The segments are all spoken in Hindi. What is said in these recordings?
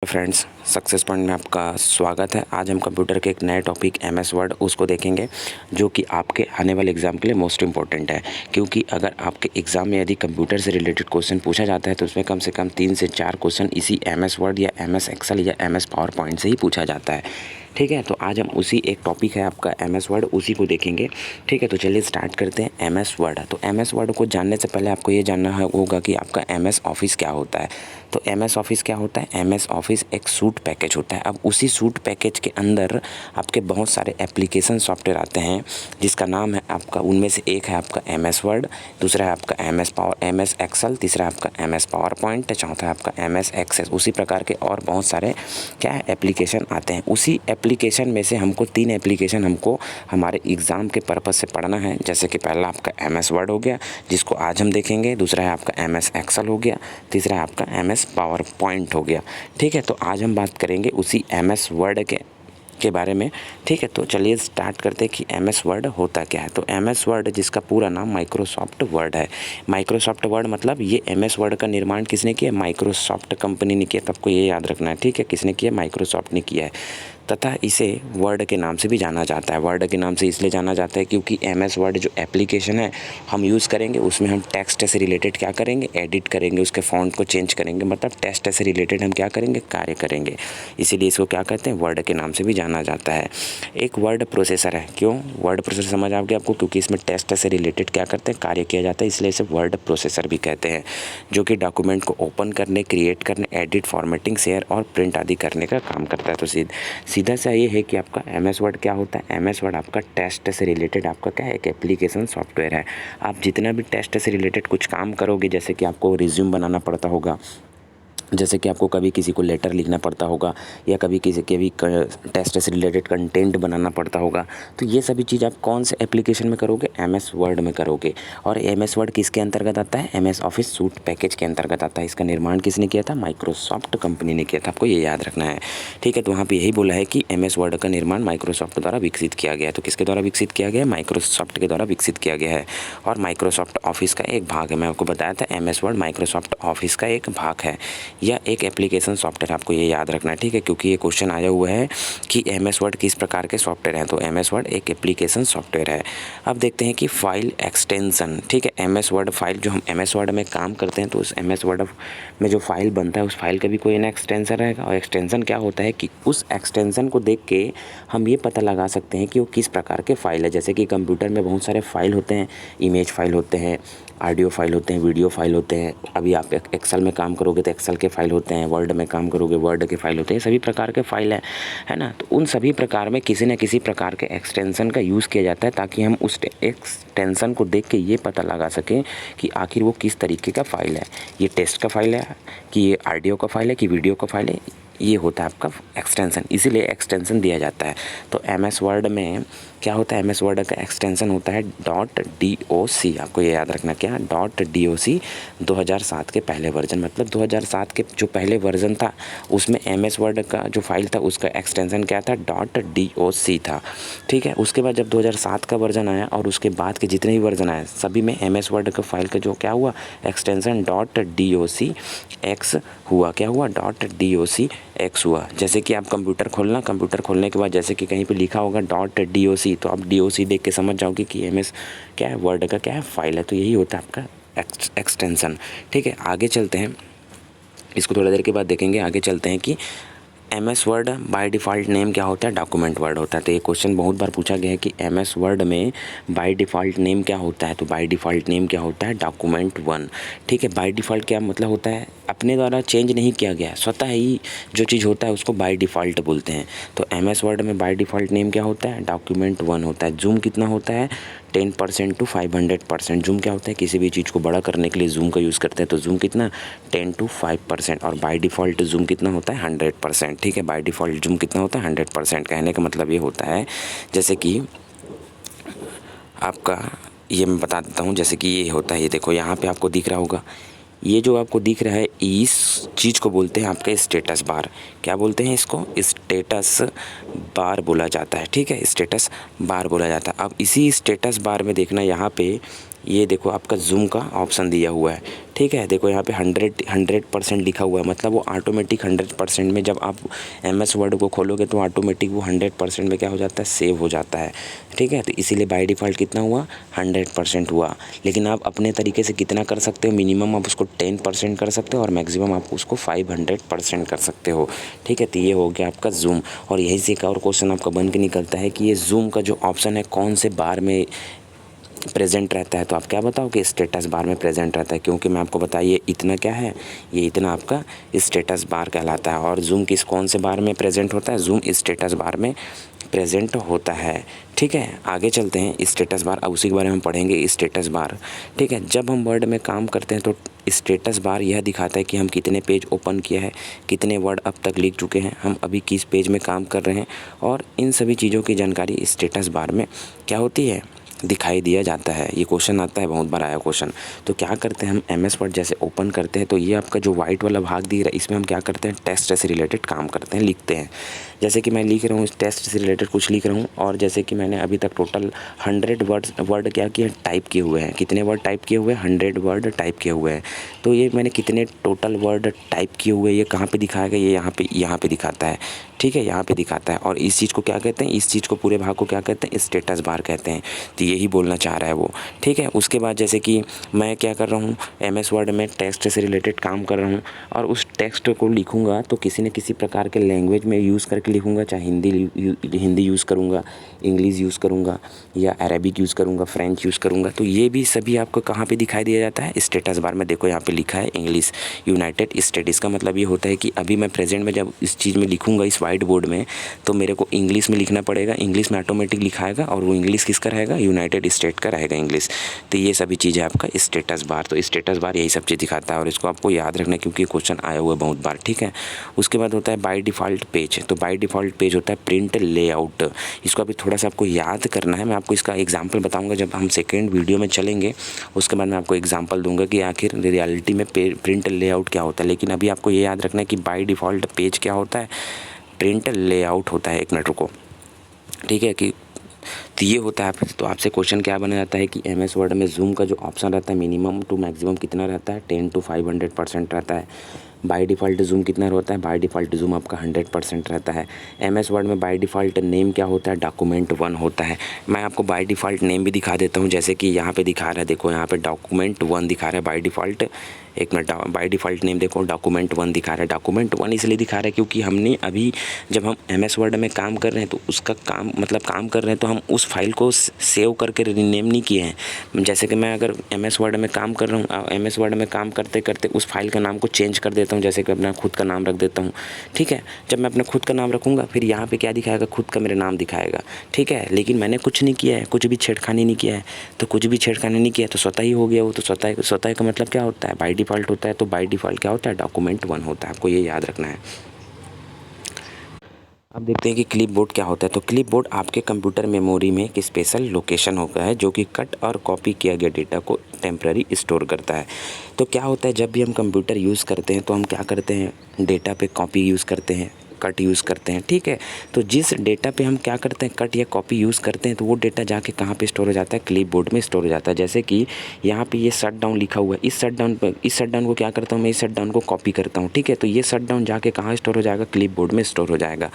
फ्रेंड्स, सक्सेस पॉइंट में आपका स्वागत है। आज हम कंप्यूटर के एक नए टॉपिक एमएस वर्ड उसको देखेंगे, जो कि आपके आने वाले एग्ज़ाम के लिए मोस्ट इंपॉर्टेंट है। क्योंकि अगर आपके एग्ज़ाम में यदि कंप्यूटर से रिलेटेड क्वेश्चन पूछा जाता है तो उसमें कम से कम 3 से 4 क्वेश्चन इसी एमएस वर्ड या एमएस एक्सेल या एमएस पावर पॉइंट से ही पूछा जाता है। ठीक है, तो आज हम उसी एक टॉपिक है आपका एमएस वर्ड, उसी को देखेंगे। ठीक है, तो चलिए स्टार्ट करते हैं। एमएस वर्ड, तो एमएस वर्ड को जानने से पहले आपको ये जानना होगा कि आपका एमएस ऑफिस क्या होता है। तो एमएस ऑफिस क्या होता है? एमएस ऑफिस एक सूट पैकेज होता है। अब उसी सूट पैकेज के अंदर आपके बहुत सारे एप्लीकेशन सॉफ्टवेयर आते हैं, जिसका नाम है आपका, उनमें से एक है आपका एमएस वर्ड, दूसरा है आपका एमएस एक्सेल, तीसरा है आपका एमएस पावर पॉइंट, चौथा है आपका एमएस एक्सेस। उसी प्रकार के और बहुत सारे क्या है एप्लीकेशन आते हैं। उसी एप्लीकेशन में से हमको 3 एप्लीकेशन हमको हमारे एग्ज़ाम के पर्पज़ से पढ़ना है। जैसे कि पहला आपका एमएस वर्ड हो गया, जिसको आज हम देखेंगे। दूसरा है आपका एमएस एक्सेल हो गया। तीसरा है आपका एमएस पावर पॉइंट हो गया। ठीक है, तो आज हम बात करेंगे उसी एमएस वर्ड के बारे में। ठीक है, तो चलिए स्टार्ट करते हैं कि एमएस वर्ड होता क्या है। तो एमएस वर्ड, जिसका पूरा नाम माइक्रोसॉफ्ट वर्ड है। माइक्रोसॉफ्ट वर्ड मतलब ये एमएस वर्ड का निर्माण किसने किया? माइक्रोसॉफ्ट कंपनी ने किया। तो आपको ये याद रखना है। ठीक है, किसने किया? माइक्रोसॉफ्ट ने किया है। तथा इसे वर्ड के नाम से भी जाना जाता है। वर्ड के नाम से इसलिए जाना जाता है क्योंकि एमएस वर्ड जो एप्लीकेशन है हम यूज़ करेंगे, उसमें हम टेक्स्ट से रिलेटेड क्या करेंगे? एडिट करेंगे, उसके फ़ॉन्ट को चेंज करेंगे, मतलब टेक्स्ट से रिलेटेड हम क्या करेंगे? कार्य करेंगे। इसीलिए इसको क्या कहते हैं? वर्ड के नाम से भी जाना जाता है। एक वर्ड प्रोसेसर है। क्यों वर्ड प्रोसेसर समझ आ गया आपको? क्योंकि इसमें टेक्स्ट से रिलेटेड क्या करते हैं? कार्य किया जाता है, इसलिए इसे वर्ड प्रोसेसर भी कहते हैं। जो कि डॉक्यूमेंट को ओपन करने, क्रिएट करने, एडिट, फॉर्मेटिंग, शेयर और प्रिंट आदि करने का काम करता है। तो सीधा सा ये है कि आपका एमएस वर्ड क्या होता है? एमएस वर्ड आपका टेस्ट से रिलेटेड आपका क्या है? एक एप्लीकेशन सॉफ्टवेयर है। आप जितना भी टेस्ट से रिलेटेड कुछ काम करोगे, जैसे कि आपको रिज्यूम बनाना पड़ता होगा, जैसे कि आपको कभी किसी को लेटर लिखना पड़ता होगा, या कभी किसी के भी टेस्ट से रिलेटेड कंटेंट बनाना पड़ता होगा, तो ये सभी चीज़ आप कौन से एप्लीकेशन में करोगे? एमएस वर्ड में करोगे। और एमएस वर्ड किसके अंतर्गत आता है? एमएस ऑफिस सूट पैकेज के अंतर्गत आता है। इसका निर्माण किसने किया था? माइक्रोसॉफ्ट कंपनी ने किया था। आपको ये याद रखना है। ठीक है, तो वहाँ पर यही बोला है कि एमएस वर्ड का निर्माण माइक्रोसॉफ्ट द्वारा विकसित किया गया है। तो किसके द्वारा विकसित किया गया है? माइक्रोसॉफ्ट के द्वारा विकसित किया गया है। और माइक्रोसॉफ्ट ऑफिस का एक भाग है। मैं आपको बताया था एमएस वर्ड माइक्रोसॉफ्ट ऑफिस का एक भाग है, या एक एप्लीकेशन सॉफ्टवेयर। आपको ये याद रखना है। ठीक है, क्योंकि ये क्वेश्चन आया हुआ है कि एमएस वर्ड किस प्रकार के सॉफ्टवेयर हैं। तो एमएस वर्ड एक एप्लीकेशन सॉफ्टवेयर है। अब देखते हैं कि फाइल एक्सटेंशन। ठीक है, एमएस वर्ड फाइल, जो हम एमएस वर्ड में काम करते हैं, तो उस एमएस वर्ड में जो फाइल बनता है, उस फाइल का भी कोई ना एक्सटेंशन रहेगा। और एक्सटेंशन क्या होता है कि उस एक्सटेंशन को देख के हम ये पता लगा सकते हैं कि वो किस प्रकार के फाइल है। जैसे कि कंप्यूटर में बहुत सारे फाइल होते हैं, इमेज फाइल होते हैं, ऑडियो फाइल होते हैं, वीडियो फाइल होते हैं। अभी आप एक्सेल में काम करोगे तो एक्सेल के फाइल होते हैं, वर्ड में काम करोगे वर्ड के फाइल होते हैं। सभी प्रकार के फाइल है ना। तो उन सभी प्रकार में किसी न किसी प्रकार के एक्सटेंशन का यूज़ किया जाता है, ताकि हम उस एक्सटेंशन को देख के ये पता लगा सकें कि आखिर वो किस तरीके का फाइल है। ये टेक्स्ट का फाइल है, कि ये ऑडियो का फाइल है, कि वीडियो का फाइल है। ये होता है आपका एक्सटेंशन, इसीलिए एक्सटेंशन दिया जाता है। तो एमएस वर्ड में क्या होता है? एमएस वर्ड का एक्सटेंशन होता है .doc। आपको ये याद रखना, क्या? .doc। 2007 के पहले वर्जन, मतलब 2007 के जो पहले वर्जन था, उसमें एमएस वर्ड का जो फाइल था उसका एक्सटेंशन क्या था? .doc था। ठीक है, उसके बाद जब 2007 का वर्जन आया और उसके बाद के जितने भी वर्जन आए, सभी में एमएस वर्ड का फाइल का जो क्या हुआ? एक्सटेंशन .docx हुआ। क्या हुआ? .docx हुआ। जैसे कि आप कंप्यूटर खोलने के बाद जैसे कि कहीं पे लिखा होगा .doc, तो आप doc देख के समझ जाओगे कि एमएस क्या है? वर्ड का क्या है? फाइल है। तो यही होता है आपका एक्सटेंशन। ठीक है, आगे चलते हैं, इसको थोड़ी देर के बाद देखेंगे। आगे चलते हैं कि MS word by default name क्या होता है? डॉक्यूमेंट वर्ड होता है। तो ये क्वेश्चन बहुत बार पूछा गया है कि एमएस वर्ड में बाय डिफ़ॉल्ट नेम क्या होता है? तो बाय डिफ़ॉल्ट नेम क्या होता है? डॉक्यूमेंट 1। ठीक है, बाय डिफ़ॉल्ट क्या मतलब होता है? अपने द्वारा चेंज नहीं किया गया, स्वतः ही जो चीज़ होता है उसको बाय डिफ़ॉल्ट बोलते हैं। तो एमएस वर्ड में बाय डिफ़ॉल्ट नेम क्या होता है? डॉक्यूमेंट 1 होता है। जूम कितना होता है? 10% to 500%। जूम क्या होता है? किसी भी चीज़ को बड़ा करने के लिए जूम का यूज़ करते हैं। तो जूम कितना? 10 to 5%। और बाय डिफ़ॉल्ट जूम कितना होता है? 100%। ठीक है, बाय डिफ़ॉल्ट जूम कितना होता है? 100%। कहने का मतलब ये होता है, जैसे कि आपका, ये मैं बता देता हूँ। जैसे कि ये होता है, ये देखो यहाँ पे आपको दिख रहा होगा, ये जो आपको दिख रहा है, इस चीज़ को बोलते हैं आपका स्टेटस बार। क्या बोलते हैं इसको? स्टेटस बार बोला जाता है। ठीक है, स्टेटस बार बोला जाता है। अब इसी स्टेटस बार में देखना, यहाँ पे ये देखो आपका जूम का ऑप्शन दिया हुआ है, ठीक है। देखो यहाँ पे 100% लिखा हुआ है, मतलब वो ऑटोमेटिक 100% में जब आप MS वर्ड को खोलोगे तो ऑटोमेटिक वो 100% में क्या हो जाता है, सेव हो जाता है, ठीक है। तो इसीलिए बाय डिफ़ॉल्ट कितना हुआ, 100% हुआ। लेकिन आप अपने तरीके से कितना कर सकते हो, मिनिमम आप उसको 10% कर सकते हो और मैक्सिमम आप उसको 500% कर सकते हो, ठीक है। तो ये हो गया आपका जूम। और यही से एक और क्वेश्चन आपका बन के निकलता है कि ये जूम का जो ऑप्शन है कौन से बार में प्रेजेंट रहता है। तो आप क्या बताओ कि स्टेटस बार में प्रेजेंट रहता है, क्योंकि मैं आपको बताइए इतना क्या है, ये इतना आपका स्टेटस बार कहलाता है। और जूम किस कौन से बार में प्रेजेंट होता है, जूम स्टेटस बार में प्रेजेंट होता है, ठीक है। आगे चलते हैं, स्टेटस बार, अब उसी के बारे में पढ़ेंगे, स्टेटस बार, ठीक है। जब हम वर्ड में काम करते हैं तो स्टेटस बार यह दिखाता है कि हम कितने पेज ओपन किया है, कितने वर्ड अब तक लिख चुके हैं, हम अभी किस पेज में काम कर रहे हैं, और इन सभी चीज़ों की जानकारी स्टेटस बार में क्या होती है, दिखाई दिया जाता है। ये क्वेश्चन आता है, बहुत बार आया क्वेश्चन। तो क्या करते हैं हम MS वर्ड जैसे ओपन करते हैं तो ये आपका जो वाइट वाला भाग दिख रहा है इसमें हम क्या करते हैं, टेस्ट से रिलेटेड काम करते हैं, लिखते हैं। जैसे कि मैं लिख रहा हूँ, इस टेस्ट से रिलेटेड कुछ लिख रहा हूँ, और जैसे कि मैंने अभी तक टोटल 100 वर्ड क्या किए, टाइप किए हुए हैं। कितने वर्ड टाइप किए हुए हैं, 100 वर्ड टाइप किए हुए हैं। तो ये मैंने कितने टोटल वर्ड टाइप किए हुए, ये कहाँ पे दिखाएगा, ये यहाँ पे दिखाता है, ठीक है, यहाँ पे दिखाता है। और इस चीज़ को क्या कहते हैं, इस चीज़ को पूरे भाग को क्या कहते हैं, स्टेटस बार कहते हैं। तो यही बोलना चाह रहा है वो, ठीक है। उसके बाद जैसे कि मैं क्या कर रहा हूँ, MS वर्ड में टेक्स्ट से रिलेटेड काम कर रहा हूँ, और उस टेक्स्ट को लिखूँगा तो किसी न किसी प्रकार के लैंग्वेज में यूज़ करके लिखूँगा, चाहे हिंदी यूज़ करूँगा, इंग्लिश यूज़ करूँगा, या अरेबिक यूज़ करूँगा, फ्रेंच यूज़ करूँगा। तो ये भी सभी आपको कहाँ पे दिखाई दिया जाता है, स्टेटस बार में। देखो यहाँ पे लिखा है इंग्लिश यूनाइटेड स्टेट। इसका मतलब ये होता है कि अभी मैं प्रेजेंट में जब इस चीज़ में लिखूँगा, इस वाइट बोर्ड में, तो मेरे को इंग्लिश में लिखना पड़ेगा, इंग्लिश में ऑटोमेटिक लिखाएगा, और वो इंग्लिश किसका रहेगा, यूनाइटेड स्टेट का रहेगा इंग्लिश। तो ये सभी चीज़ है आपका स्टेटस बार। तो स्टेटस बार यही सब चीज़ दिखाता है, और इसको आपको याद रखना है क्योंकि क्वेश्चन आया हुआ है बहुत बार, ठीक है। उसके बाद होता है बाय डिफ़ॉल्ट पेज। तो बाय डिफ़ॉल्ट पेज होता है प्रिंट लेआउट। इसको अभी थोड़ा सा आपको याद करना है। मैं आपको इसका एग्जाम्पल बताऊँगा जब हम सेकेंड वीडियो में चलेंगे, उसके बाद मैं आपको एग्जाम्पल दूंगा कि आखिर रियलिटी में प्रिंट लेआउट क्या होता है। लेकिन अभी आपको ये याद रखना है कि बाय डिफ़ॉल्ट पेज क्या होता है, प्रिंट लेआउट होता है। एक मिनट रुको, ठीक है। कि तो ये होता है। तो आपसे क्वेश्चन क्या बना जाता है कि MS वर्ड में जूम का जो ऑप्शन रहता है मिनिमम टू मैक्सिमम कितना रहता है, 10 to 500% रहता है। बाय डिफ़ॉल्ट जूम कितना होता है, बाय डिफ़ॉल्ट जूम आपका 100% रहता है। MS वर्ड में बाय डिफ़ॉल्ट नेम क्या होता है, डॉक्यूमेंट 1 होता है। मैं आपको बाय डिफ़ॉल्ट नेम भी दिखा देता हूँ, जैसे कि यहाँ पे दिखा रहा है, देखो यहाँ पे डॉक्यूमेंट 1 दिखा रहा है बाय डिफ़ॉल्ट। एक मिनट, बाय डिफ़ॉल्ट नेम देखो डॉक्यूमेंट 1 दिखा रहा है। डॉक्यूमेंट 1 इसलिए दिखा रहा है क्योंकि हमने अभी जब हम MS वर्ड में काम कर रहे हैं तो उसका काम मतलब काम कर रहे हैं तो हम उस फाइल को सेव करके रीनेम नहीं किए हैं। जैसे कि मैं अगर MS वर्ड में काम कर रहा हूँ, MS वर्ड में काम करते करते उस फाइल का नाम को चेंज कर देता हूँ, जैसे कि अपना खुद का नाम रख देता हूँ, ठीक है। जब मैं अपना खुद का नाम रखूँगा फिर यहाँ पे क्या दिखाएगा, खुद का मेरा नाम दिखाएगा, ठीक है। लेकिन मैंने कुछ नहीं किया है, कुछ भी छेड़खानी नहीं किया है। तो कुछ भी छेड़खानी नहीं किया तो स्वतः ही हो गया वो। तो स्वतः का मतलब क्या होता है, बाय डिफ़ॉल्ट होता है। तो बाय डिफ़ॉल्ट क्या होता है, डॉक्यूमेंट 1 होता है। आपको ये याद रखना है। अब देखते हैं कि क्लिपबोर्ड क्या होता है। तो क्लिपबोर्ड आपके कंप्यूटर मेमोरी में एक स्पेशल लोकेशन होता है जो कि कट और कॉपी किया गया डेटा को टेम्पररी स्टोर करता है। तो क्या होता है, जब भी हम कंप्यूटर यूज़ करते हैं तो हम क्या करते हैं, डेटा पे कॉपी यूज़ करते हैं, कट यूज़ करते हैं, ठीक है। तो जिस डेटा पे हम क्या करते हैं, कट या कॉपी यूज़ करते हैं, तो वो डेटा जाके कहाँ पे स्टोर हो जाता है, क्लिपबोर्ड में स्टोर हो जाता है। जैसे कि यहाँ पे ये शट डाउन लिखा हुआ है, इस शट डाउन को क्या करता हूँ मैं, इस शट डाउन को कॉपी करता हूँ, ठीक है। तो ये शट डाउन जाके कहाँ स्टोर हो जाएगा, क्लिपबोर्ड में स्टोर हो जाएगा।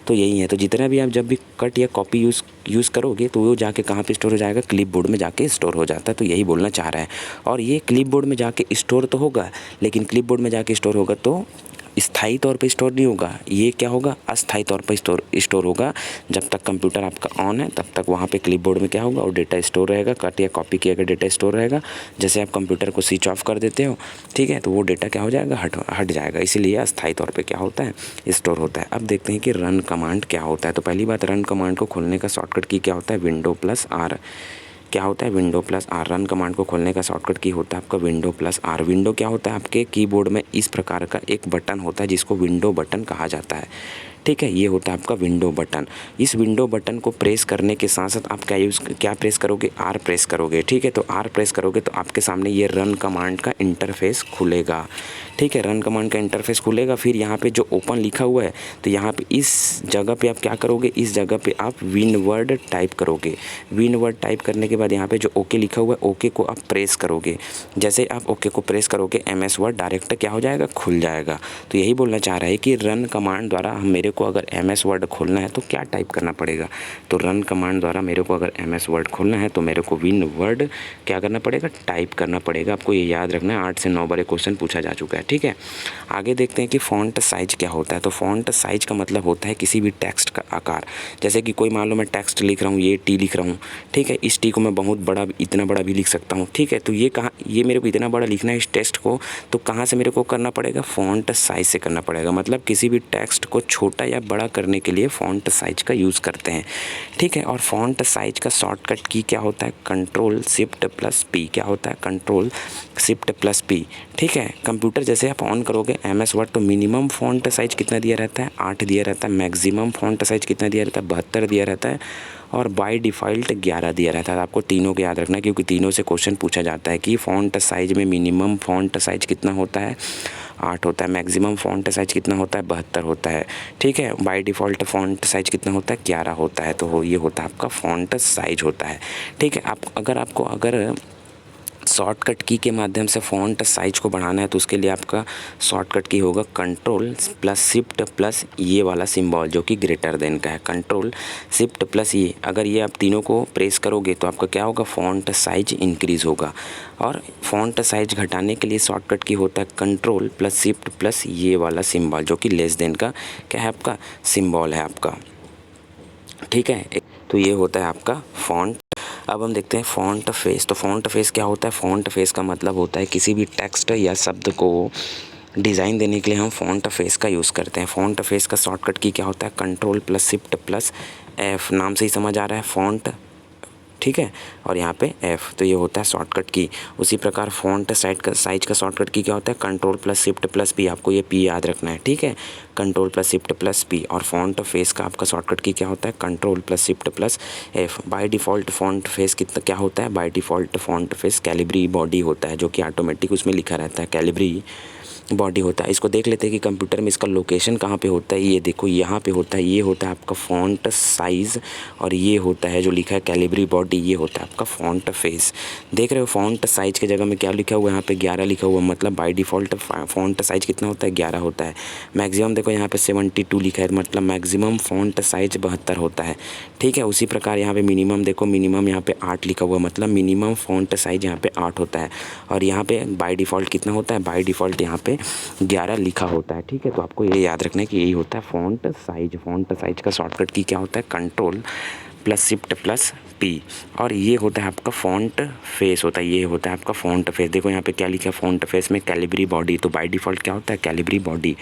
तो यही है। तो जितना भी आप जब भी कट या कॉपी यूज़ करोगे तो वो जाके कहाँ पे स्टोर हो जाएगा, क्लिपबोर्ड में जाके स्टोर हो जाता है। तो यही बोलना चाह रहा है। और ये क्लिपबोर्ड में जाके स्टोर तो होगा, लेकिन क्लिपबोर्ड में जाके स्टोर होगा तो स्थायी तौर पे स्टोर नहीं होगा, ये क्या होगा, अस्थायी तौर पे स्टोर होगा। जब तक कंप्यूटर आपका ऑन है तब तक वहाँ पे क्लिपबोर्ड में क्या होगा, और डेटा स्टोर रहेगा, कट या कॉपी किया गया डेटा स्टोर रहेगा। जैसे आप कंप्यूटर को स्विच ऑफ कर देते हो, ठीक है, तो वो डेटा क्या हो जाएगा, हट जाएगा। इसीलिए अस्थायी तौर पर क्या होता है, स्टोर होता है। अब देखते हैं कि रन कमांड क्या होता है। तो पहली बात, रन कमांड को खोलने का शॉर्टकट की क्या होता है, Window+R। क्या होता है, Window+R। रन कमांड को खोलने का शॉर्टकट की होता है आपका Window+R। विंडो क्या होता है, आपके कीबोर्ड में इस प्रकार का एक बटन होता है जिसको विंडो बटन कहा जाता है, ठीक है। ये होता है आपका विंडो बटन। इस विंडो बटन को प्रेस करने के साथ साथ आप क्या प्रेस करोगे, R प्रेस करोगे, ठीक है। तो R प्रेस करोगे तो आपके सामने ये रन कमांड का इंटरफेस खुलेगा, ठीक है। रन कमांड का इंटरफेस खुलेगा। फिर यहाँ पे जो ओपन लिखा हुआ है, तो यहाँ पे इस जगह पे आप क्या करोगे, इस जगह पे आप विन वर्ड टाइप करोगे। विन वर्ड टाइप करने के के बाद यहाँ पे जो ओके लिखा हुआ है, ओके को आप प्रेस करोगे, जैसे आप ओके को प्रेस करोगे MS वर्ड डायरेक्ट क्या हो जाएगा, खुल जाएगा। तो यही बोलना चाह रहा है कि रन कमांड द्वारा मेरे को अगर MS वर्ड खोलना है तो क्या टाइप करना पड़ेगा। तो रन कमांड द्वारा मेरे को अगर MS वर्ड खोलना है तो मेरे को विन वर्ड क्या करना पड़ेगा, टाइप करना पड़ेगा। आपको ये याद रखना है, 8 से 9 बार क्वेश्चन पूछा जा चुका है। ठीक है, आगे देखते हैं कि फ़ॉन्ट साइज़ क्या होता है। तो फ़ॉन्ट साइज़ का मतलब होता है किसी भी टेक्स्ट का आकार। जैसे कि कोई मान लो मैं टेक्स्ट लिख रहा हूँ, ये टी लिख रहा हूँ, ठीक है, इस टी को मैं बहुत बड़ा, इतना बड़ा भी लिख सकता हूँ। ठीक है, तो ये कहाँ, ये मेरे को इतना बड़ा लिखना है इस टेक्स्ट को, तो कहाँ से मेरे को करना पड़ेगा, फ़ॉन्ट साइज़ से करना पड़ेगा। मतलब किसी भी टेक्स्ट को छोटा या बड़ा करने के लिए फ़ॉन्ट साइज़ का यूज़ करते हैं। ठीक है, और फ़ॉन्ट साइज़ का शॉर्टकट की क्या होता है, Ctrl+Shift+P। क्या होता है, Ctrl+Shift+P। ठीक है, कंप्यूटर जैसे आप ऑन करोगे MS वर्ड तो मिनिमम फ़ॉन्ट साइज़ कितना दिया रहता है, 8 दिया रहता है। मैक्सिमम फ़ॉन्ट साइज़ कितना दिया रहता है, 72 दिया रहता है। और बाय डिफ़ॉल्ट 11 दिया रहता है। आपको तीनों को याद रखना है, क्योंकि तीनों से क्वेश्चन पूछा जाता है कि फ़ॉन्ट साइज़ में मिनिमम फ़ॉन्ट साइज़ कितना होता है, 8 होता है। मैक्सिमम फ़ॉन्ट साइज़ कितना होता है, 72 होता है। ठीक है, बाय डिफ़ॉल्ट फ़ॉन्ट साइज़ कितना होता है, 11 होता है। तो ये होता है आपका फ़ॉन्ट साइज़ होता है। ठीक है, अगर शॉर्टकट की के माध्यम से फ़ॉन्ट साइज़ को बढ़ाना है तो उसके लिए आपका शॉर्टकट की होगा Ctrl+Shift+ ये वाला सिंबल जो कि ग्रेटर देन का है, Ctrl+Shift+ ये। अगर ये आप तीनों को प्रेस करोगे तो आपका क्या होगा, फ़ॉन्ट साइज़ इंक्रीज़ होगा। और फ़ॉन्ट साइज़ घटाने के लिए शॉर्टकट की होता है Ctrl+Shift+ ये वाला सिंबल जो कि लेस देन का क्या है, आपका सिंबल है आपका। ठीक है, तो ये होता है आपका फ़ॉन्ट। अब हम देखते हैं फ़ॉन्ट फेस। तो फ़ॉन्ट फेस क्या होता है, फ़ॉन्ट फेस का मतलब होता है किसी भी टेक्स्ट या शब्द को डिज़ाइन देने के लिए हम फ़ॉन्ट फेस का यूज़ करते हैं। फ़ॉन्ट फेस का शॉर्टकट की क्या होता है, Ctrl+Shift+F। नाम से ही समझ आ रहा है फ़ॉन्ट, ठीक है, और यहाँ पे F, तो ये होता है शॉर्टकट की। उसी प्रकार फ़ॉन्ट साइज़ का शॉर्टकट की क्या होता है, Ctrl+Shift+P। आपको ये P याद रखना है। ठीक है, Ctrl+Shift+P। और फ़ॉन्ट फेस का आपका शॉर्टकट की क्या होता है, Ctrl+Shift+F। By default font face कितना क्या होता है, by default font face Calibri body होता है, जो कि ऑटोमेटिक उसमें लिखा रहता है, कैलिब्री बॉडी होता है। इसको देख लेते हैं कि कंप्यूटर में इसका लोकेशन कहाँ पे होता है। ये देखो यहाँ पे होता है, ये होता है आपका फ़ॉन्ट साइज़, और ये होता है जो लिखा है कैलिब्री बॉडी, ये होता है आपका फ़ॉन्ट फेस। देख रहे हो, फ़ॉन्ट साइज़ की जगह में क्या लिखा हुआ है, यहाँ पे 11 लिखा हुआ है। मतलब बाय डिफ़ॉल्ट फ़ॉन्ट साइज़ कितना होता है, 11 होता है। मैक्सिमम देखो यहाँ पे 72 लिखा है, मतलब मैक्सिमम फ़ॉन्ट साइज़ 72 होता है। ठीक है, उसी प्रकार यहाँ पे मिनिमम देखो, मिनिमम यहाँ पे 8 लिखा हुआ है, मतलब मिनिमम फ़ॉन्ट साइज़ यहाँ पे 8 होता है। और यहाँ पे बाय डिफ़ॉल्ट कितना होता है, बाय डिफ़ॉल्ट यहाँ पे 11 लिखा होता है। ठीक है, तो आपको ये याद रखना है कि यही होता है फ़ॉन्ट साइज़। फ़ॉन्ट साइज़ का शॉर्टकट की क्या होता है, Ctrl+Shift+P। और ये होता है आपका फ़ॉन्ट फेस होता है, ये होता है आपका फ़ॉन्ट फेस। देखो यहाँ पे क्या लिखा है, फ़ॉन्ट फेस में कैलिब्री बॉडी, तो बाय डिफ़ॉल्ट क्या होता है, कैलिब्री बॉडी।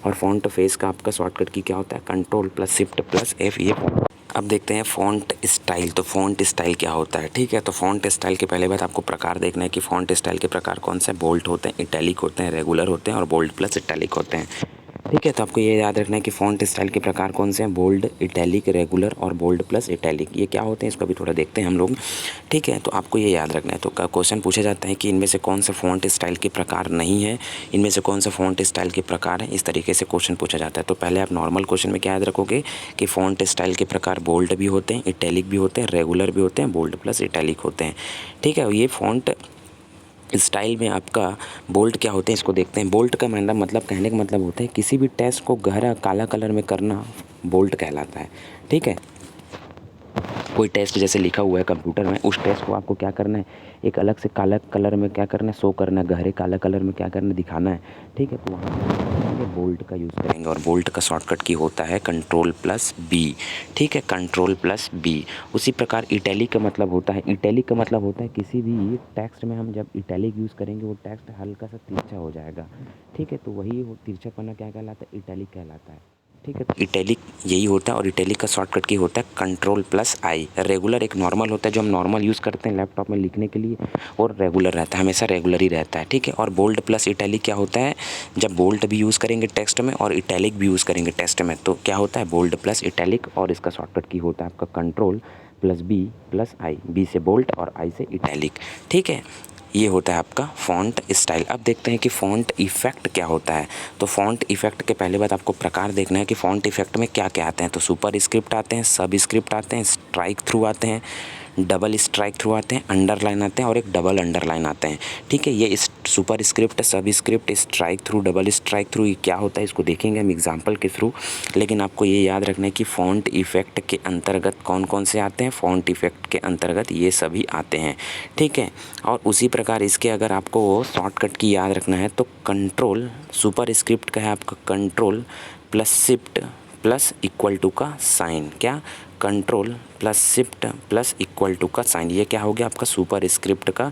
और फ़ॉन्ट फेस का आपका शॉर्टकट की क्या होता है, Ctrl+Shift+F। ये अब देखते हैं फ़ॉन्ट स्टाइल। तो फ़ॉन्ट स्टाइल क्या होता है। ठीक है, तो फ़ॉन्ट स्टाइल के पहले बात आपको प्रकार देखना है कि फ़ॉन्ट स्टाइल के प्रकार कौन से, बोल्ड होते हैं, इटैलिक होते हैं, रेगुलर होते हैं और बोल्ड प्लस इटैलिक होते हैं। ठीक है, तो आपको ये याद रखना है कि फ़ॉन्ट स्टाइल के प्रकार कौन से हैं, बोल्ड, इटैलिक, रेगुलर और बोल्ड प्लस इटैलिक। ये क्या होते हैं, इसको भी थोड़ा देखते हैं हम लोग। ठीक है, तो आपको ये याद रखना है। तो क्वेश्चन पूछा जाता है कि इनमें से कौन से फ़ॉन्ट स्टाइल के प्रकार नहीं है, इनमें से कौन से फ़ॉन्ट स्टाइल के प्रकार हैं, इस तरीके से क्वेश्चन पूछा जाता है। तो पहले आप नॉर्मल क्वेश्चन में क्या याद रखोगे कि फ़ॉन्ट स्टाइल के प्रकार बोल्ड भी होते हैं, इटैलिक भी होते हैं, रेगुलर भी होते हैं, बोल्ड प्लस इटैलिक होते हैं। ठीक है, ये फ़ॉन्ट स्टाइल में आपका बोल्ड क्या होते हैं, इसको देखते हैं। बोल्ड का मतलब कहने का मतलब होता है किसी भी टेक्स्ट को गहरा काला कलर में करना बोल्ड कहलाता है। ठीक है, कोई टेक्स्ट जैसे लिखा हुआ है कंप्यूटर में, उस टेक्स्ट को आपको क्या करना है, एक अलग से काला कलर में क्या करना है, शो करना है, गहरे काला कलर में क्या करना है, दिखाना है। ठीक है, तो वहाँ बोल्ड का यूज़ करेंगे। और बोल्ड का शॉर्टकट की होता है Ctrl+B। ठीक है, Ctrl+B। उसी प्रकार इटैलिक का मतलब होता है, इटैलिक का मतलब होता है किसी भी टेक्स्ट में हम जब इटैलिक यूज़ करेंगे वो टेक्स्ट हल्का सा तिरछा हो जाएगा। ठीक है, तो वही तिरछापना क्या कहलाता है, इटैलिक कहलाता है। ठीक है, तो इटैलिक यही होता है। और इटैलिक का शॉर्टकट की होता है Ctrl+I। रेगुलर एक नॉर्मल होता है जो हम नॉर्मल यूज़ करते हैं लैपटॉप में लिखने के लिए, और रेगुलर रहता है, हमेशा रेगुलर ही रहता है। ठीक है, और बोल्ड प्लस इटैलिक क्या होता है, जब बोल्ड भी यूज़ करेंगे टेक्स्ट में और इटैलिक भी यूज़ करेंगे टेक्स्ट में तो क्या होता है, बोल्ड प्लस इटैलिक। और इसका शॉर्टकट की होता है आपका Ctrl+B+I। बी से बोल्ड और आई से इटैलिक। ठीक है, ये होता है आपका फ़ॉन्ट स्टाइल। अब देखते हैं कि फ़ॉन्ट इफ़ेक्ट क्या होता है। तो फ़ॉन्ट इफ़ेक्ट के पहले बात आपको प्रकार देखना है कि फ़ॉन्ट इफ़ेक्ट में क्या क्या आते हैं। तो सुपर स्क्रिप्ट आते हैं, सब स्क्रिप्ट आते हैं, स्ट्राइक थ्रू आते हैं। डबल स्ट्राइक थ्रू आते हैं, अंडरलाइन आते हैं और एक डबल अंडरलाइन आते हैं। ठीक है, ये सुपर स्क्रिप्ट, सब script, strike through, double strike through, ये क्या होता है इसको देखेंगे हम एग्जाम्पल के थ्रू। लेकिन आपको ये याद रखना है कि फ़ॉन्ट इफ़ेक्ट के अंतर्गत कौन कौन से आते हैं, फ़ॉन्ट इफ़ेक्ट के अंतर्गत ये सभी आते हैं। ठीक है, और उसी प्रकार इसके अगर आपको शॉर्टकट की याद रखना है तो कंट्रोल, सुपर स्क्रिप्ट का है आपका control plus shift plus equal to का साइन, क्या control plus shift plus equal to का साइन, ये क्या हो गया आपका सुपर स्क्रिप्ट का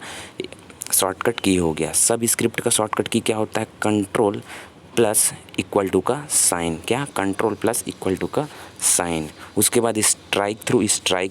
शॉर्टकट की हो गया। सब स्क्रिप्ट का शॉर्टकट की क्या होता है, कंट्रोल प्लस इक्वल टू का साइन, क्या कंट्रोल प्लस इक्वल टू का साइन। उसके बाद स्ट्राइक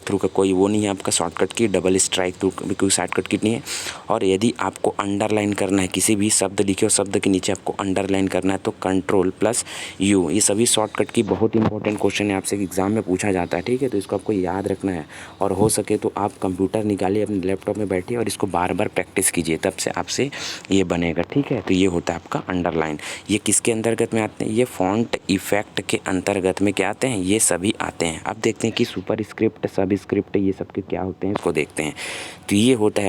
थ्रू का कोई वो नहीं है आपका शॉर्टकट की, डबल स्ट्राइक थ्रू भी कोई शॉर्टकट की नहीं है। और यदि आपको अंडरलाइन करना है, किसी भी शब्द लिखे हो, शब्द के नीचे आपको अंडरलाइन करना है तो कंट्रोल प्लस यू। ये सभी शॉर्टकट की बहुत इंपॉर्टेंट क्वेश्चन है, आपसे एग्जाम में पूछा जाता है। ठीक है, तो इसको आपको याद रखना है और हो सके तो आप कंप्यूटर निकालिए, अपने लैपटॉप में बैठिए और इसको बार बार प्रैक्टिस कीजिए, तब से आपसे ये बनेगा। ठीक है, तो ये होता है आपका अंडरलाइन। ये किसके अंतर्गत में आते हैं, ये फॉन्ट इफेक्ट के अंतर्गत में क्या आते हैं, ये सभी आते हैं। अब देखते हैं कि सुपर स्क्रिप्ट, सब स्क्रिप्ट ये सब के क्या होते हैं, इसको देखते हैं। तो ये होता है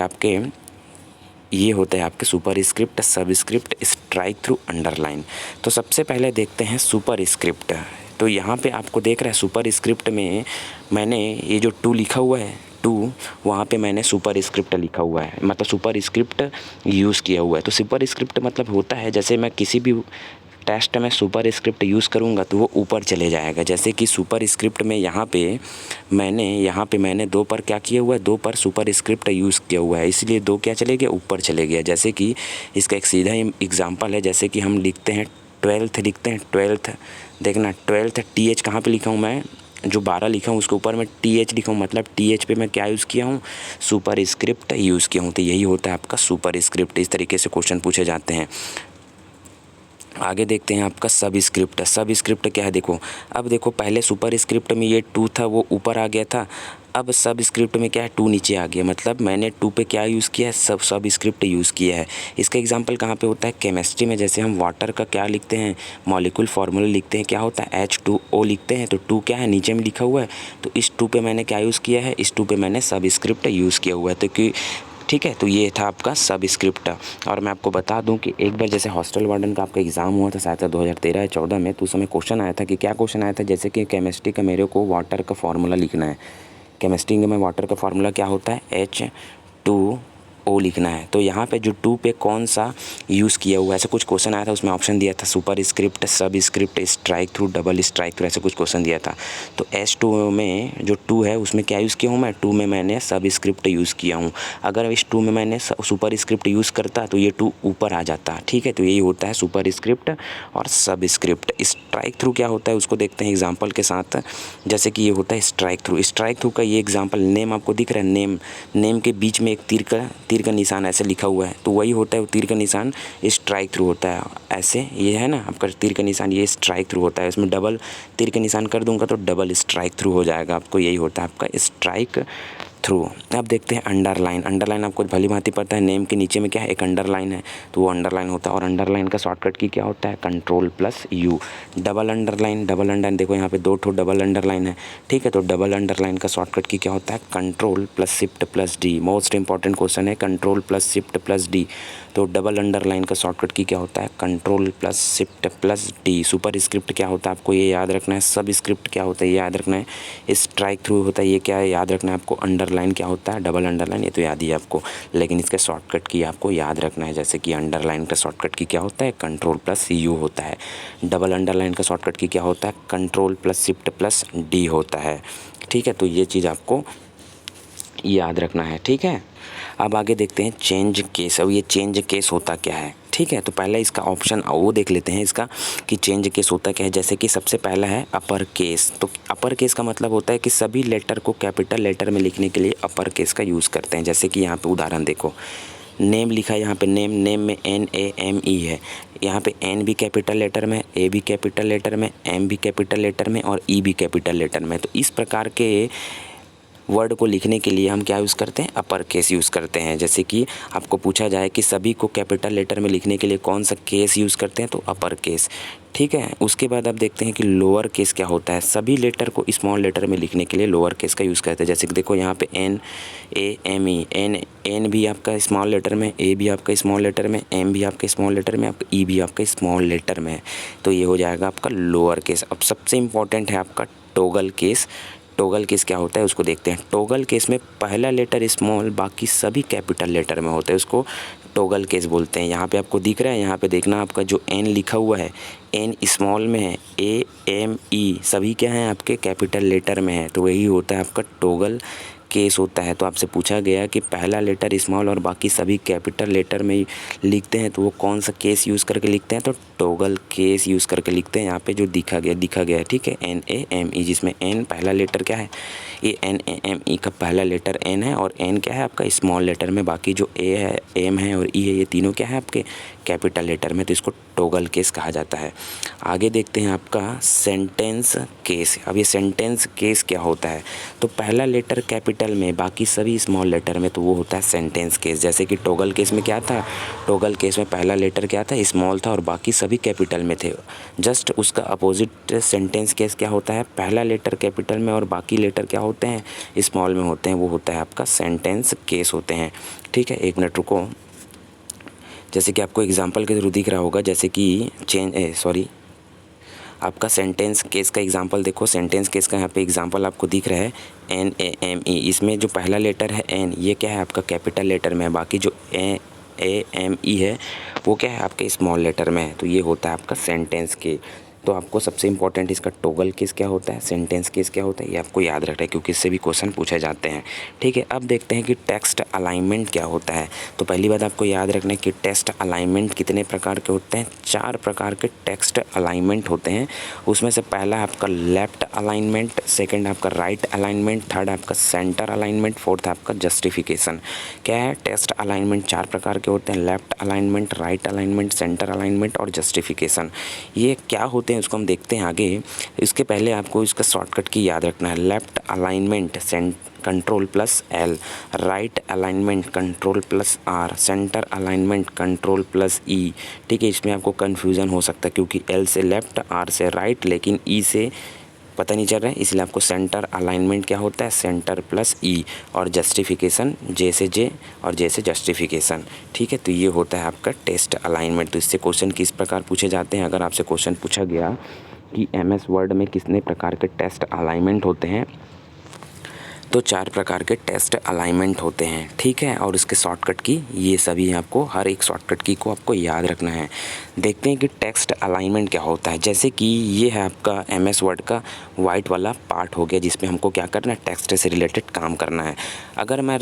आपके सुपर स्क्रिप्ट, सब स्क्रिप्ट, स्ट्राइक थ्रू, अंडरलाइन। तो सबसे पहले देखते हैं सुपर स्क्रिप्ट। तो यहाँ पे आपको देख रहा है सुपर स्क्रिप्ट में मैंने ये जो 2 लिखा हुआ है, 2 वहाँ पे मैंने सुपर स्क्रिप्ट लिखा हुआ है, मतलब सुपर स्क्रिप्ट यूज़ किया हुआ है। तो सुपर स्क्रिप्ट मतलब होता है जैसे मैं किसी भी टेस्ट में सुपर स्क्रिप्ट यूज़ करूँगा तो वो ऊपर चले जाएगा। जैसे कि सुपर स्क्रिप्ट में यहाँ पे मैंने 2 पर क्या किया हुआ है, 2 पर सुपर स्क्रिप्ट यूज़ किया हुआ है, इसलिए 2 क्या चले गया, ऊपर चले गया। जैसे कि इसका एक सीधा एग्जाम्पल है, जैसे कि हम लिखते हैं 12th, लिखते हैं 12th, देखना 12th TH कहाँ पे लिखा हूँ मैं, जो 12 लिखा हूँ उसके ऊपर मैं TH लिखा हूँ, मतलब TH पे मैं क्या यूज़ किया हूँ, सुपर स्क्रिप्ट यूज़ किया हूँ। तो यही होता है आपका सुपर स्क्रिप्ट। इस तरीके से क्वेश्चन पूछे जाते हैं। आगे देखते हैं आपका सब स्क्रिप्ट। सब स्क्रिप्ट क्या है, देखो अब देखो पहले सुपर स्क्रिप्ट में ये 2 था वो ऊपर आ गया था, अब सब स्क्रिप्ट में क्या है 2 नीचे आ गया, मतलब मैंने 2 पे क्या यूज़ किया है, सब स्क्रिप्ट यूज़ किया है। इसका एग्जांपल कहाँ पे होता है, केमिस्ट्री में। जैसे हम वाटर का क्या लिखते हैं, मॉलिक्यूल फार्मूला लिखते हैं, क्या होता है H2O लिखते हैं, तो 2 क्या है नीचे में लिखा हुआ है, तो इस 2 पे मैंने क्या यूज़ किया है, इस 2 पे मैंने सब स्क्रिप्ट यूज़ किया हुआ है। तो कि ठीक है, तो ये था आपका सब स्क्रिप्ट। और मैं आपको बता दूं कि एक बार जैसे हॉस्टल वार्डन का आपका एग्ज़ाम हुआ था शायद 2013 या 14 में, तो उस समय क्वेश्चन आया था कि क्या क्वेश्चन आया था, जैसे कि केमिस्ट्री का मेरे को वाटर का फार्मूला लिखना है। केमिस्ट्री में वाटर का फार्मूला क्या होता है, H2O लिखना है। तो यहाँ पे जो 2 पे कौन सा यूज़ किया हुआ है, ऐसा कुछ क्वेश्चन आया था, उसमें ऑप्शन दिया था सुपर स्क्रिप्ट, सब script, strike through, double strike through, ऐसा कुछ क्वेश्चन दिया था। तो H2O में जो 2 है उसमें क्या यूज़ किया हूँ मैं, 2 में मैंने सब स्क्रिप्ट यूज़ किया हूँ। अगर इस 2 में मैंने सुपर स्क्रिप्ट यूज़ करता तो ये 2 ऊपर आ जाता। ठीक है, तो यही होता है सुपर स्क्रिप्ट और सब स्क्रिप्ट। स्ट्राइक थ्रू क्या होता है उसको देखते हैं एग्जाम्पल के साथ। जैसे कि ये होता है स्ट्राइक थ्रू। स्ट्राइक थ्रू का ये एग्जाम्पल, नेम आपको दिख रहा है, नेम के बीच में एक तीर का निशान ऐसे लिखा हुआ है, तो वही होता है, वो तीर का निशान स्ट्राइक थ्रू होता है। ऐसे ये है ना आपका तीर का निशान, ये स्ट्राइक थ्रू होता है। इसमें डबल तीर का निशान कर दूंगा तो डबल स्ट्राइक थ्रू हो जाएगा आपको, यही होता है आपका स्ट्राइक थ्रू। अब देखते हैं अंडरलाइन। अंडरलाइन आपको भली भांति पता है, नेम के नीचे में क्या है, एक अंडरलाइन है, तो वो अंडरलाइन होता है। और अंडरलाइन का शॉर्टकट की क्या होता है, control plus you. Double underline देखो यहाँ पे 2 ठो डबल अंडरलाइन है। ठीक है, तो डबल अंडरलाइन का शॉर्टकट की क्या होता है, control plus shift plus D. Most important question है, control plus shift plus D. तो डबल अंडरलाइन का शॉर्टकट की क्या होता है, control plus shift plus D. Super script क्या होता है आपको ये याद रखना है। सब स्क्रिप्ट क्या होता है ये याद रखना है। स्ट्राइक थ्रू होता है, ये क्या है याद रखना है आपको। अंडरलाइन क्या होता है, डबल अंडरलाइन, ये तो याद ही है आपको, लेकिन इसके शॉर्टकट की आपको याद रखना है। जैसे कि अंडरलाइन का शॉर्टकट की क्या होता है, कंट्रोल प्लस यू होता है। डबल अंडरलाइन का शॉर्टकट की क्या होता है, control plus shift plus D होता है। ठीक है, तो ये चीज़ आपको याद रखना है। ठीक है, अब आगे देखते हैं चेंज केस। अब ये चेंज केस होता क्या है, ठीक है, तो पहले इसका ऑप्शन वो देख लेते हैं इसका कि चेंज केस होता क्या है। जैसे कि सबसे पहला है अपर केस। तो अपर केस का मतलब होता है कि सभी लेटर को कैपिटल लेटर में लिखने के लिए अपर केस का यूज़ करते हैं। जैसे कि यहाँ पे उदाहरण देखो, नेम लिखा है, यहाँ पे नेम में NAME है, यहाँ पे N भी कैपिटल लेटर में, A भी कैपिटल लेटर में, M भी कैपिटल लेटर में और E भी कैपिटल लेटर में। तो इस प्रकार के वर्ड को लिखने के लिए हम क्या यूज़ करते हैं, अपर केस यूज़ करते हैं। जैसे कि आपको पूछा जाए कि सभी को कैपिटल लेटर में लिखने के लिए कौन सा केस यूज़ करते हैं, तो अपर केस। ठीक है, उसके बाद आप देखते हैं कि लोअर केस क्या होता है। सभी लेटर को स्मॉल लेटर में लिखने के लिए लोअर केस का यूज़ करते हैं। जैसे कि देखो यहाँ पे एन, ए, एम, ई, एन भी आपका स्मॉल लेटर में, ए भी आपका स्मॉल लेटर में, एम भी आपका स्मॉल लेटर में, आपका ई भी आपका स्मॉल लेटर में है, तो ये हो जाएगा आपका लोअर केस। अब सबसे इम्पॉर्टेंट है आपका टॉगल केस। टॉगल केस क्या होता है उसको देखते हैं। टॉगल केस में पहला लेटर स्मॉल, बाकी सभी कैपिटल लेटर में होते हैं, उसको टॉगल केस बोलते हैं। यहाँ पे आपको दिख रहा है, यहाँ पे देखना आपका जो एन लिखा हुआ है, एन स्मॉल में है, ए, एम, ई सभी क्या हैं आपके कैपिटल लेटर में है, तो वही होता है आपका टॉगल केस होता है। तो आपसे पूछा गया कि पहला लेटर स्मॉल और बाकी सभी कैपिटल लेटर में लिखते हैं, तो वो कौन सा केस यूज़ करके लिखते हैं, तो टॉगल केस यूज़ करके लिखते हैं। यहाँ पे जो दिखा गया है, ठीक है, एन, ए, एम, ई, जिसमें एन पहला लेटर क्या है, ये एन, ए, एम, ई का पहला लेटर एन है, और एन क्या है आपका स्मॉल लेटर में, बाकी जो ए है, एम है और ई है, ये तीनों क्या है आपके कैपिटल लेटर में, तो इसको टॉगल केस कहा जाता है। आगे देखते हैं आपका सेंटेंस केस। अब ये सेंटेंस केस क्या होता है, तो पहला लेटर कैपिटल में, बाकी सभी स्मॉल लेटर में, तो वो होता है सेंटेंस केस। जैसे कि टॉगल केस में क्या था, टॉगल केस में पहला लेटर क्या था, स्मॉल था और बाकी सभी कैपिटल में थे। जस्ट उसका अपोजिट सेंटेंस केस क्या होता है, पहला लेटर कैपिटल में और बाकी लेटर क्या होते हैं, स्मॉल में होते हैं, वो होता है आपका सेंटेंस केस होते हैं। ठीक है, एक मिनट रुको। जैसे कि आपको एग्जांपल के थ्रू दिख रहा होगा, जैसे कि आपका सेंटेंस केस का एग्जांपल देखो। सेंटेंस केस का यहाँ पे एग्जांपल आपको दिख रहा है, एन, ए, एम, ई। इसमें जो पहला लेटर है एन, ये क्या है आपका कैपिटल लेटर में है, बाकी जो ए, एम, ई है वो क्या है आपके स्मॉल लेटर में है, तो ये होता है आपका सेंटेंस के। तो आपको सबसे इंपॉर्टेंट इसका टॉगल केस क्या होता है, सेंटेंस केस क्या होता है, ये आपको याद रखना है क्योंकि इससे भी क्वेश्चन पूछे जाते हैं। ठीक है, अब देखते हैं कि टेक्स्ट अलाइनमेंट क्या होता है। तो पहली बात आपको याद रखना है कि टेक्स्ट अलाइनमेंट कितने प्रकार के होते हैं, 4 प्रकार के टेक्स्ट अलाइनमेंट होते हैं। उसमें से पहला है आपका लेफ्ट अलाइनमेंट, सेकेंड आपका राइट अलाइनमेंट, थर्ड आपका सेंटर अलाइनमेंट, फोर्थ आपका जस्टिफिकेशन। क्या है, टेक्स्ट अलाइनमेंट 4 प्रकार के होते हैं, left alignment, right alignment, centre alignment और जस्टिफिकेशन। ये क्या होते हैं उसको हम देखते हैं आगे। इसके पहले आपको इसका शॉर्टकट की याद रखना है। Left alignment control plus L, right alignment control plus R, centre alignment control plus E. ठीक है, इसमें आपको कन्फ्यूज़न हो सकता है क्योंकि एल से लेफ्ट, आर से राइट, लेकिन ई से पता नहीं चल रहा है, इसलिए आपको सेंटर अलाइनमेंट क्या होता है, सेंटर प्लस ई, और जस्टिफिकेशन जे से जे और जे से जस्टिफिकेशन। ठीक है, तो ये होता है आपका टेस्ट अलाइनमेंट। तो इससे क्वेश्चन किस प्रकार पूछे जाते हैं, अगर आपसे क्वेश्चन पूछा गया कि एमएस वर्ड में कितने प्रकार के टेस्ट अलाइनमेंट होते हैं, तो 4 प्रकार के टेस्ट अलाइनमेंट होते हैं। ठीक है, और इसके शॉर्टकट की ये सभी आपको, हर एक शॉर्टकट की को आपको याद रखना है। देखते हैं कि टेक्स्ट अलाइनमेंट क्या होता है। जैसे कि ये है आपका एमएस वर्ड का वाइट वाला पार्ट हो गया, जिसमें हमको क्या करना है, टेक्स्ट से रिलेटेड काम करना है। अगर मैं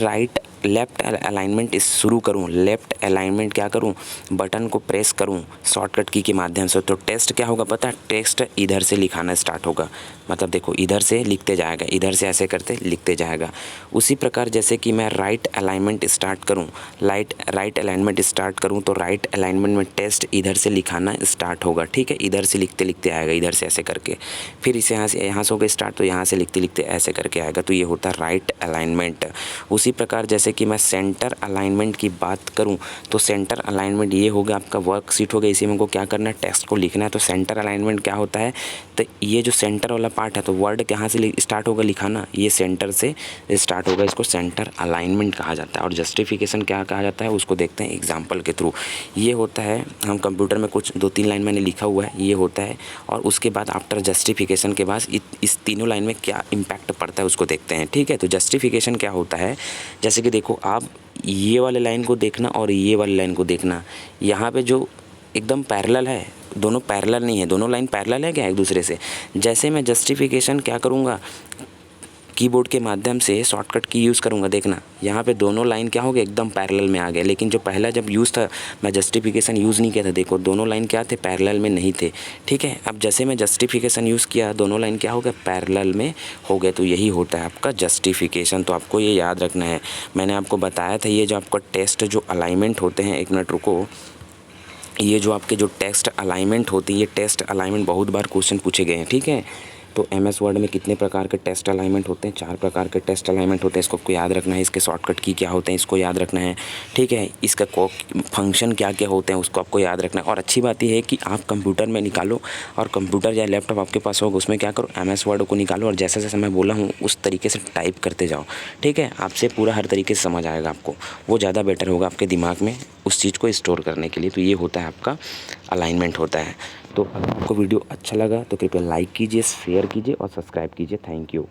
लेफ़्ट अलाइनमेंट शुरू करूँ, लेफ़्ट अलाइनमेंट क्या करूँ, बटन को प्रेस करूँ शॉर्टकट की के माध्यम से, तो टेक्स्ट क्या होगा पता है, टेक्स्ट इधर से लिखाना स्टार्ट होगा। मतलब देखो, इधर से लिखते जाएगा, इधर से ऐसे करते लिखते जाएगा। उसी प्रकार जैसे कि मैं राइट अलाइनमेंट स्टार्ट करूँ, राइट अलाइनमेंट स्टार्ट करूँ, तो राइट अलाइनमेंट में टेक्स्ट इधर से लिखाना स्टार्ट होगा। ठीक है, इधर से लिखते लिखते आएगा, इधर से ऐसे करके, फिर इसे यहाँ से होगा स्टार्ट, तो यहाँ से लिखते लिखते ऐसे करके आएगा, तो ये होता है राइट अलाइनमेंट। उसी प्रकार जैसे कि मैं सेंटर अलाइनमेंट की बात करूं, तो सेंटर अलाइनमेंट ये होगा आपका वर्कशीट होगा, इसी में को क्या करना है, टेक्स्ट को लिखना है। तो सेंटर अलाइनमेंट क्या होता है, तो ये जो सेंटर वाला पार्ट है, तो वर्ड कहाँ से स्टार्ट होगा लिखाना, ये सेंटर से स्टार्ट होगा, इसको सेंटर अलाइनमेंट कहा जाता है। और जस्टिफिकेशन क्या कहा जाता है, उसको देखते हैं एग्जाम्पल के थ्रू। ये होता है, हम कंप्यूटर में कुछ 2-3 लाइन मैंने लिखा हुआ है, ये होता है, और उसके बाद आफ्टर जस्टिफिकेशन के बाद इस तीनों लाइन में क्या इम्पैक्ट पड़ता है उसको देखते हैं। ठीक है, तो जस्टिफिकेशन क्या होता है, जैसे कि देखो आप ये वाले लाइन को देखना और ये वाली लाइन को देखना, यहाँ पे जो एकदम पैरेलल है, दोनों पैरेलल नहीं है, दोनों लाइन पैरेलल है क्या एक दूसरे से। जैसे मैं जस्टिफिकेशन क्या करूँगा, कीबोर्ड के माध्यम से शॉर्टकट की यूज़ करूँगा, देखना यहाँ पे दोनों लाइन क्या हो गया, एकदम पैरेलल में आ गए। लेकिन जो पहला जब यूज़ था, मैं जस्टिफिकेशन यूज़ नहीं किया था, देखो दोनों लाइन क्या थे, पैरेलल में नहीं थे। ठीक है, अब जैसे मैं जस्टिफिकेशन यूज़ किया, दोनों लाइन क्या हो गया, पैरेलल में हो गए, तो यही होता है आपका जस्टिफिकेशन। तो आपको ये याद रखना है। मैंने आपको बताया था ये जो आपका टेस्ट जो अलाइनमेंट होते हैं, एक मिनट रुको, ये जो आपके जो टेक्स्ट अलाइनमेंट होती है, ये टेस्ट अलाइनमेंट बहुत बार क्वेश्चन पूछे गए हैं। ठीक है, तो MS वर्ड में कितने प्रकार के टेस्ट अलाइनमेंट होते हैं? 4 प्रकार के टेस्ट अलाइनमेंट होते हैं। इसको आपको याद रखना है। इसके शॉर्टकट की क्या होते हैं, इसको याद रखना है, ठीक है। इसका फंक्शन क्या क्या होते हैं, उसको आपको याद रखना है। और अच्छी बात यह है कि आप कंप्यूटर में निकालो, और कंप्यूटर या लैपटॉप आपके पास होगा, उसमें क्या करो, MS वर्ड को निकालो और जैसे जैसे मैं बोला हूँ उस तरीके से टाइप करते जाओ, ठीक है। आपसे पूरा हर तरीके से समझ आएगा आपको, वो ज़्यादा बेटर होगा आपके दिमाग में उस चीज़ को स्टोर करने के लिए। तो ये होता है आपका अलाइनमेंट होता है। तो अगर आपको वीडियो अच्छा लगा तो कृपया लाइक कीजिए, शेयर कीजिए और सब्सक्राइब कीजिए। Thank you.